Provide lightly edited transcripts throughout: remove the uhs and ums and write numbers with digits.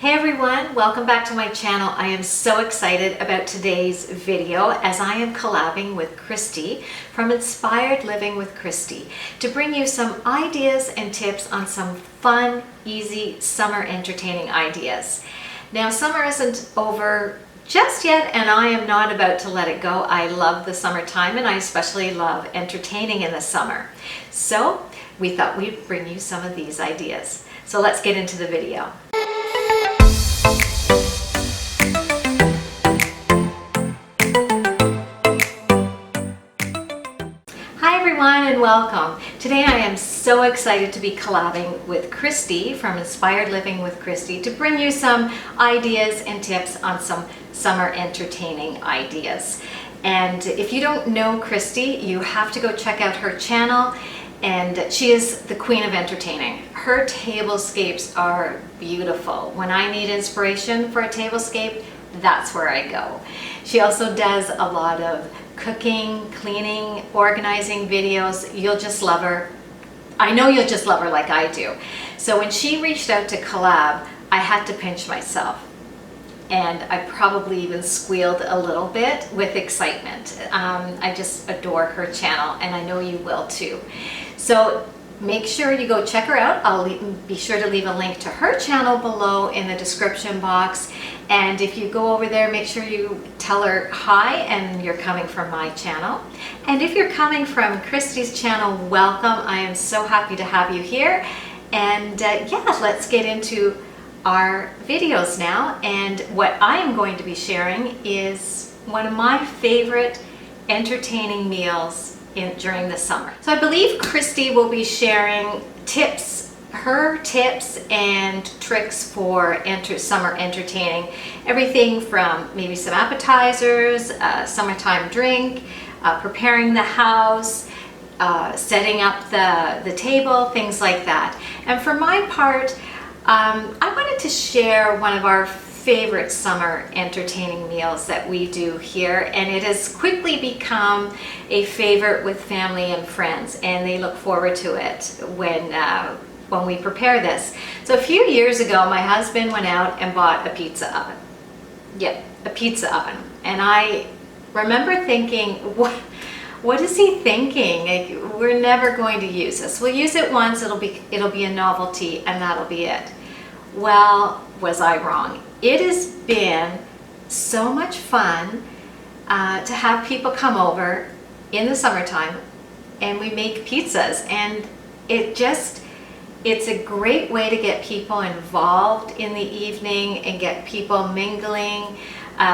Hey everyone, welcome back to my channel. I am so excited about today's video as I am collabing with Kristi from Inspired Living with Kristi to bring you some ideas and tips on some fun, easy summer entertaining ideas. Now, summer isn't over just yet, and I am not about to let it go. I love the summertime, and I especially love entertaining in the summer. So we thought we'd bring you some of these ideas. So let's get into the video. Hi everyone and welcome. Today I am so excited to be collabing with Kristi from Inspired Living with Kristi to bring you some ideas and tips on some summer entertaining ideas. And if you don't know Kristi, you have to go check out her channel, and she is the queen of entertaining. Her tablescapes are beautiful. When I need inspiration for a tablescape, that's where I go. She also does a lot of cooking, cleaning, organizing videos. You'll just love her. I know you'll just love her like I do. So when she reached out to collab, I had to pinch myself. And I probably even squealed a little bit with excitement. I just adore her channel, and I know you will too. So make sure you go check her out. I'll be sure to leave a link to her channel below in the description box. And if you go over there, make sure you tell her hi and you're coming from my channel. And if you're coming from Kristi's channel, welcome. I am so happy to have you here. And yeah, let's get into our videos now. And what I am going to be sharing is one of my favorite entertaining meals during the summer. So I believe Kristi will be sharing her tips and tricks for summer entertaining. Everything from maybe some appetizers, summertime drink, preparing the house, setting up the table, things like that. And for my part, I wanted to share one of our favorite summer entertaining meals that we do here, and it has quickly become a favorite with family and friends, and they look forward to it when we prepare this. So a few years ago, my husband went out and bought a pizza oven. Yep, a pizza oven. And I remember thinking, what is he thinking? Like, we're never going to use this. We'll use it once, it'll be a novelty, and that'll be it. Well, was I wrong? It has been so much fun to have people come over in the summertime and we make pizzas, and it's a great way to get people involved in the evening and get people mingling.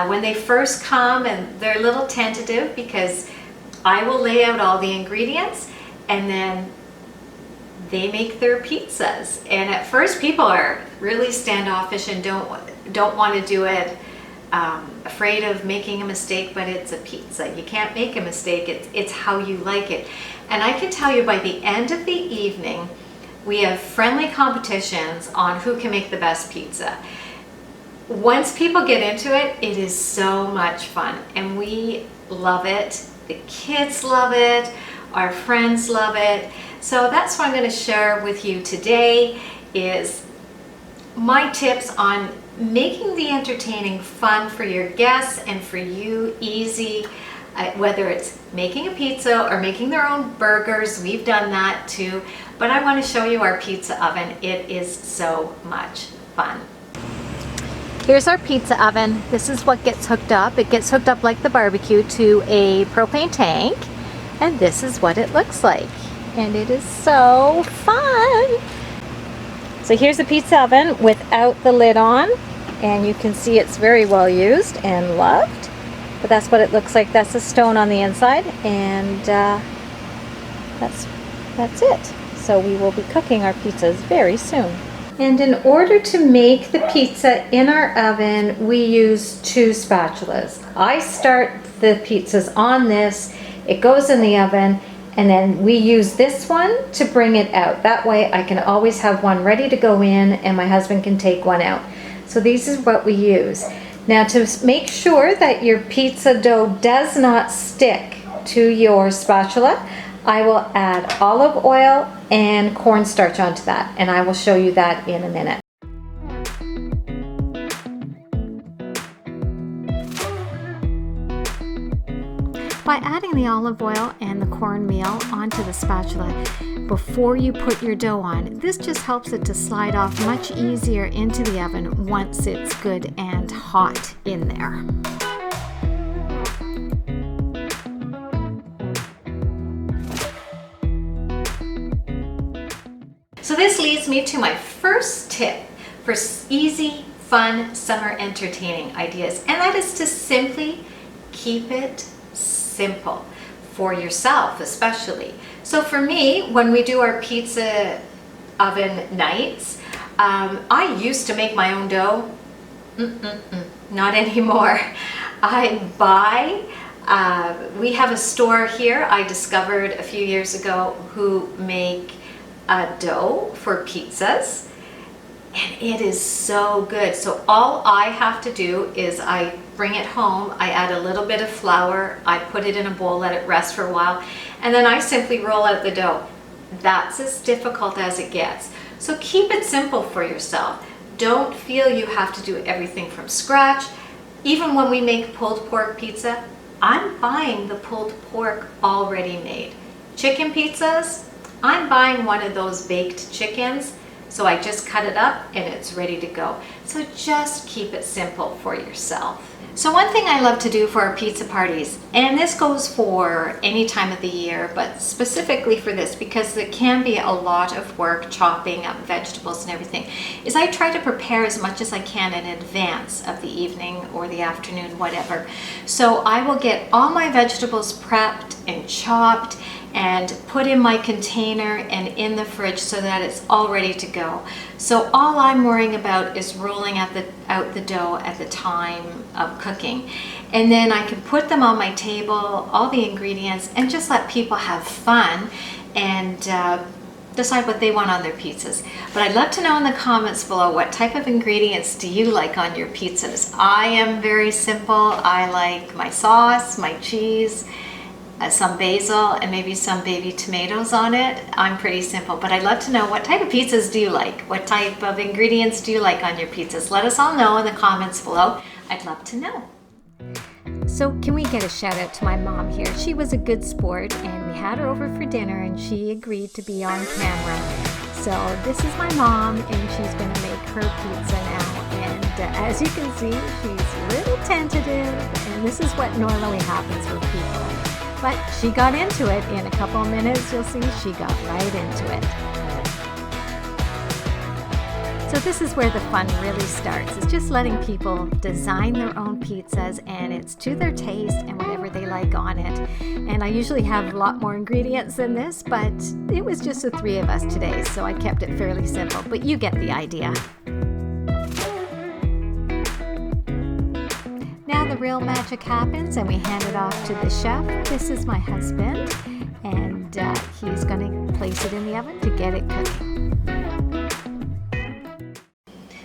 When they first come, and they're a little tentative because I will lay out all the ingredients and then they make their pizzas. And at first people are really standoffish and don't want to do it, afraid of making a mistake, but it's a pizza. You can't make a mistake. It's how you like it. And I can tell you, by the end of the evening, we have friendly competitions on who can make the best pizza. Once people get into it, it is so much fun, and we love it. The kids love it. Our friends love it. So that's what I'm going to share with you today, is my tips on making the entertaining fun for your guests and for you, easy, whether it's making a pizza or making their own burgers. We've done that too, but I want to show you our pizza oven. It is so much fun. Here's our pizza oven. This is what gets hooked up. It gets hooked up like the barbecue to a propane tank, and this is what it looks like. And it is so fun. So here's the pizza oven without the lid on, and you can see it's very well used and loved. But that's what it looks like. That's a stone on the inside, and that's it. So we will be cooking our pizzas very soon. And in order to make the pizza in our oven, we use 2 spatulas. I start the pizzas on this, it goes in the oven, and then we use this one to bring it out. That way I can always have one ready to go in, and my husband can take one out. So these is what we use. Now, to make sure that your pizza dough does not stick to your spatula, I will add olive oil and cornstarch onto that, and I will show you that in a minute. by adding the olive oil and the cornmeal onto the spatula before you put your dough on. This just helps it to slide off much easier into the oven once it's good and hot in there. So this leads me to my first tip for easy, fun summer entertaining ideas, and that is to simply keep it simple for yourself especially. So for me, when we do our pizza oven nights, I used to make my own dough. Not anymore. I buy, we have a store here I discovered a few years ago who make dough for pizzas, and it is so good. So all I have to do is I bring it home, I add a little bit of flour, I put it in a bowl, let it rest for a while, and then I simply roll out the dough. That's as difficult as it gets. So keep it simple for yourself. Don't feel you have to do everything from scratch. Even when we make pulled pork pizza, I'm buying the pulled pork already made. Chicken pizzas, I'm buying one of those baked chickens, so I just cut it up and it's ready to go. So just keep it simple for yourself. So one thing I love to do for our pizza parties, and this goes for any time of the year, but specifically for this because it can be a lot of work chopping up vegetables and everything, is I try to prepare as much as I can in advance of the evening or the afternoon, whatever. So I will get all my vegetables prepped and chopped and put in my container and in the fridge so that it's all ready to go. So all I'm worrying about is rolling out the dough at the time of cooking. And then I can put them on my table, all the ingredients, and just let people have fun and decide what they want on their pizzas. But I'd love to know in the comments below, what type of ingredients do you like on your pizzas? I am very simple. I like my sauce, my cheese, some basil, and maybe some baby tomatoes on it. I'm pretty simple, but I'd love to know, what type of pizzas do you like? What type of ingredients do you like on your pizzas? Let us all know in the comments below. I'd love to know. So can we get a shout out to my mom here? She was a good sport, and we had her over for dinner and she agreed to be on camera. So this is my mom, and she's going to make her pizza now. And as you can see, she's a little tentative, and this is what normally happens with people. But she got into it. In a couple of minutes, you'll see she got right into it. So this is where the fun really starts. It's just letting people design their own pizzas, and it's to their taste and whatever they like on it. And I usually have a lot more ingredients than this, but it was just the three of us today, so I kept it fairly simple, but you get the idea. Now the real magic happens, and we hand it off to the chef. This is my husband, and he's going to place it in the oven to get it cooking.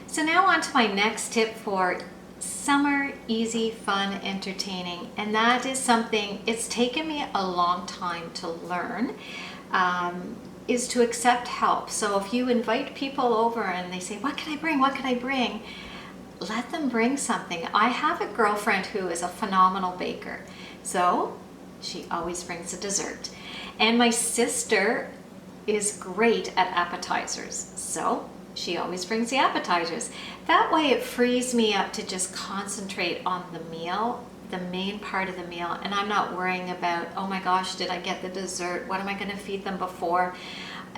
So now on to my next tip for summer easy, fun, entertaining, and that is something it's taken me a long time to learn, is to accept help. So if you invite people over and they say, what can I bring, what can I bring? Let them bring something. I have a girlfriend who is a phenomenal baker, so she always brings a dessert. And my sister is great at appetizers, so she always brings the appetizers. That way it frees me up to just concentrate on the meal, the main part of the meal, and I'm not worrying about, oh my gosh, did I get the dessert? What am I going to feed them before?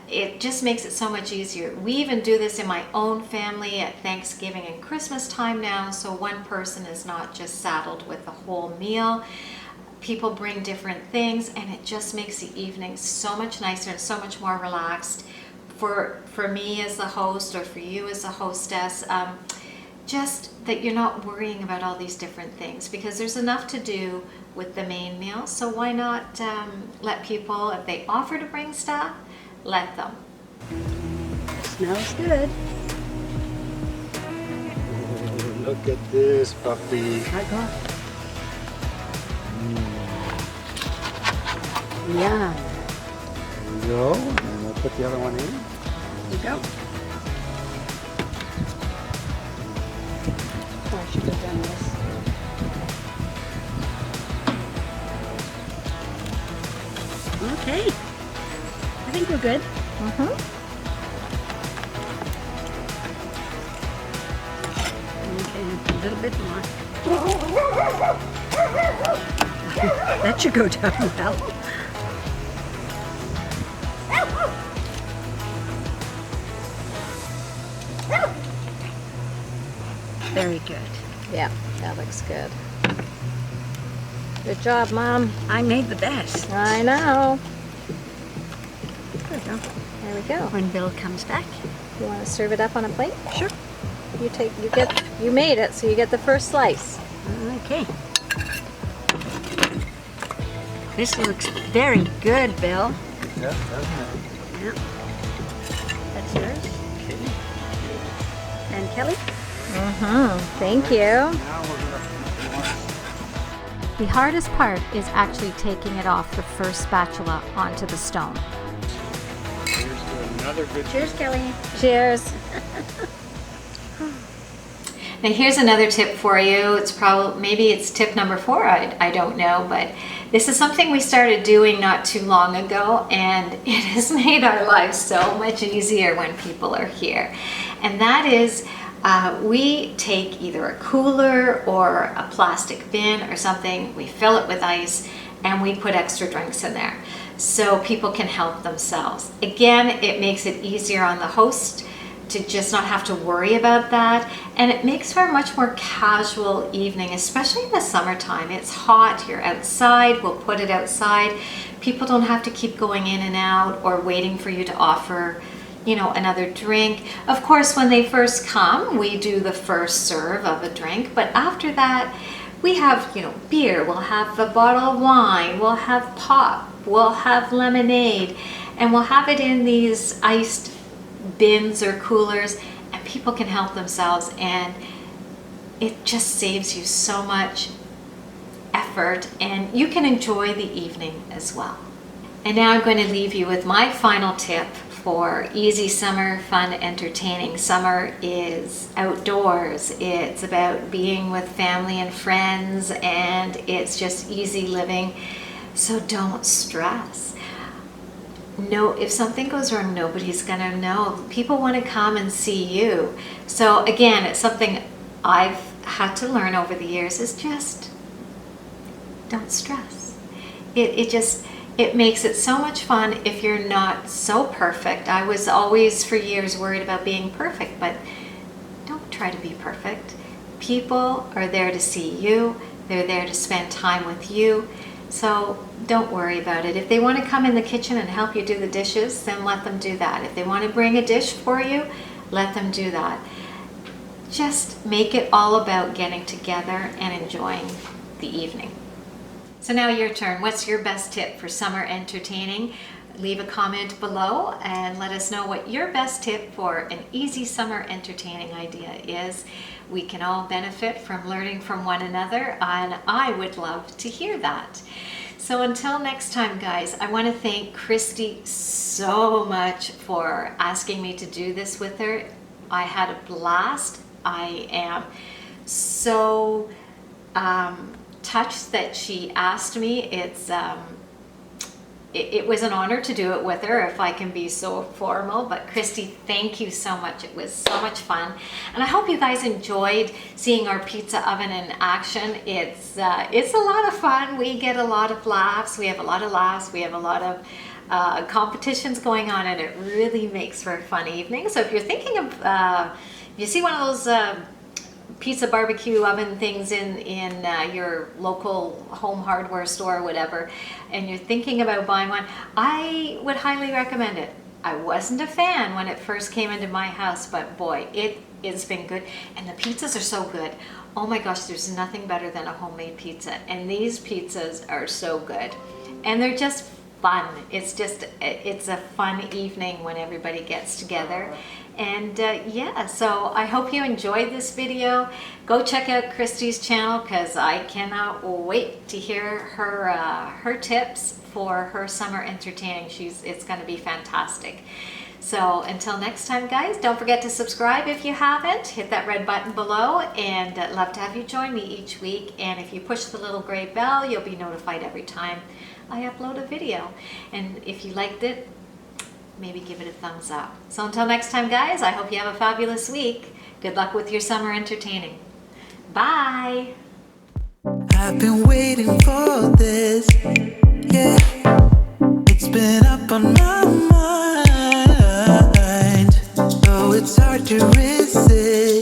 It just makes it so much easier. We even do this in my own family at Thanksgiving and Christmas time now, so one person is not just saddled with the whole meal. People bring different things, and it just makes the evening so much nicer and so much more relaxed. For me as the host, or for you as a hostess, just that you're not worrying about all these different things, because there's enough to do with the main meal. So why not let people, if they offer to bring stuff, let them. Smells good. Oh, look at this puppy. Yeah. There you go. And we'll put the other one in. There you go. Oh, I should have done this. Okay. I think we're good. Okay, a little bit more. That should go down well. Very good. Yeah, that looks good. Good job, Mom. I made the best. I know. There we go. There we go. When Bill comes back. You want to serve it up on a plate? Sure. You made it, so you get the first slice. Okay. This looks very good, Bill. Yeah, doesn't it? Yeah. That's yours. And Kelly? Thank you. Now we're gonna. The hardest part is actually taking it off the first spatula onto the stone. Here's to another good. Cheers, Kelly. Cheers. Now here's another tip for you. Maybe it's tip number 4, I don't know, but this is something we started doing not too long ago, and it has made our lives so much easier when people are here. And that is, we take either a cooler or a plastic bin or something, we fill it with ice, and we put extra drinks in there so people can help themselves. Again, it makes it easier on the host to just not have to worry about that, and it makes for a much more casual evening, especially in the summertime. It's hot, you're outside, we'll put it outside. People don't have to keep going in and out or waiting for you to offer, you know, another drink. Of course, when they first come, we do the first serve of a drink, but after that, we have, you know, beer, we'll have a bottle of wine, we'll have pop, we'll have lemonade, and we'll have it in these iced bins or coolers, and people can help themselves, and it just saves you so much effort, and you can enjoy the evening as well. And now I'm going to leave you with my final tip for easy summer fun entertaining. Summer is outdoors, it's about being with family and friends, and it's just easy living, so don't stress. No, if something goes wrong, nobody's gonna know. People want to come and see you. So again, it's something I've had to learn over the years, is just don't stress. It makes it so much fun if you're not so perfect. I was always for years worried about being perfect, but don't try to be perfect. People are there to see you. They're there to spend time with you. So don't worry about it. If they want to come in the kitchen and help you do the dishes, then let them do that. If they want to bring a dish for you, let them do that. Just make it all about getting together and enjoying the evening. So now your turn. What's your best tip for summer entertaining? Leave a comment below and let us know what your best tip for an easy summer entertaining idea is. We can all benefit from learning from one another, and I would love to hear that. So until next time, guys, I want to thank Kristi so much for asking me to do this with her. I had a blast. I am so touched that she asked me. It was an honor to do it with her, if I can be so formal. But Kristi, thank you so much. It was so much fun. And I hope you guys enjoyed seeing our pizza oven in action. It's a lot of fun. We get a lot of laughs. We have a lot of laughs. We have a lot of competitions going on, and it really makes for a fun evening. So if you're thinking of, if you see one of those pizza barbecue oven things in your local home hardware store or whatever, and you're thinking about buying one, I would highly recommend it. I wasn't a fan when it first came into my house, but boy, it's been good, and the pizzas are so good. Oh my gosh, there's nothing better than a homemade pizza, and these pizzas are so good, and they're just fun. It's a fun evening when everybody gets together. And yeah, so I hope you enjoyed this video. Go check out Kristi's channel, because I cannot wait to hear her tips for her summer entertaining. It's going to be fantastic. So until next time, guys, don't forget to subscribe if you haven't. Hit that red button below, and I'd love to have you join me each week. And if you push the little gray bell, you'll be notified every time I upload a video. And if you liked it, maybe give it a thumbs up. So until next time, guys, I hope you have a fabulous week. Good luck with your summer entertaining. Bye. I've been waiting for this, yeah. It's been up on my mind, oh, it's hard to resist.